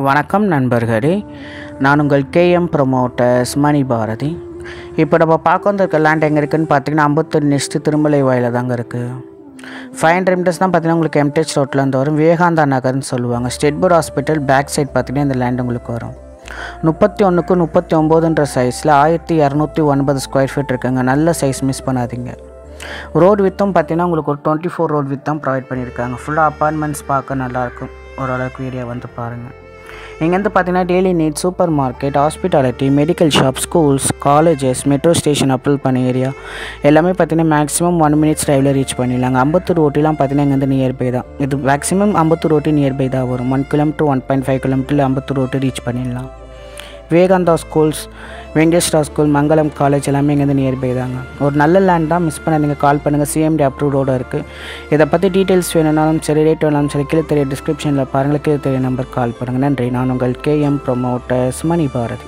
வணக்கம் நண்பர்களே, நான் உங்கள் கேஎம் ப்ரொமோட்டர்ஸ் மணி பாரதி. இப்போ நம்ம பார்க்க வந்திருக்க லேண்ட் எங்கே இருக்குதுன்னு பார்த்தீங்கன்னா, அம்பத்தூர் நெக்ஸ்ட்டு திருமலை வாயில் தாங்க இருக்குது. 500 மீட்டர்ஸ் தான் பார்த்தீங்கன்னா உங்களுக்கு எம்டிஹெச் ரோட்லேருந்து வரும். விவேகானந்தா நகர்னு சொல்லுவாங்க. State board hospital back side பார்த்தீங்கன்னா இந்த லேண்ட் உங்களுக்கு வரும். 31க்கு 39ன்ற சைஸில் 1209 ஸ்கொயர் ஃபீட் இருக்குங்க. நல்ல சைஸ், மிஸ் பண்ணாதீங்க. ரோடு வித்தும் பார்த்தீங்கன்னா உங்களுக்கு ஒரு 24 ரோடு வித் தான் ப்ரொவைட் பண்ணியிருக்காங்க. ஃபுல்லாக அப்பார்ட்மெண்ட்ஸ் பார்க்க நல்லாயிருக்கும். ஓரளவுக்கு ஏரியா வந்து பாருங்கள். இங்கேருந்து பார்த்தீங்கன்னா daily need, super market, hospitality, medical shop, schools, colleges, metro station அப்ரோல் பண்ண ஏரியா எல்லாமே பார்த்தீங்கன்னா மேக்ஸிமம் 1 minutes டிரைவில் ரீச் பண்ணிடலாங்க. அம்பத்தூர் ஓட்டிலாம் பார்த்தீங்கன்னா இங்கேருந்து நியர்பை தான். இது மேக்ஸிமம் அம்பத்தூர் ஓட்டி நியர்பை தான் வரும். 1 கிலோமீட்டர் 1.5 கிலோமீட்டரில் அம்பத்தூர் ஓட்டி ரீச் பண்ணிடலாம். விவேகானந்தா ஸ்கூல்ஸ், வெங்கடேஸ்வரா ஸ்கூல், மங்களம் காலேஜ் எல்லாமே இங்கேருந்து நியர்பை தாங்க. ஒரு நல்ல லேண்ட் தான், மிஸ் பண்ணாதீங்க. கால் பண்ணுங்கள். சிஎம்டி அப்ரூவ்டோடு இருக்குது. இதை பற்றி டீட்டெயில்ஸ் வேணும்னாலும் சரி, ரேட் வேணாலும் சரி, கீழே தெரிய டிஸ்கிரிப்ஷனில் பாருங்கள். கீழே தெரிய நம்பர் கால் பண்ணுங்கள். நன்றி. நான் உங்கள் கேஎம் ப்ரொமோட்டர்ஸ் மணி பாரதி.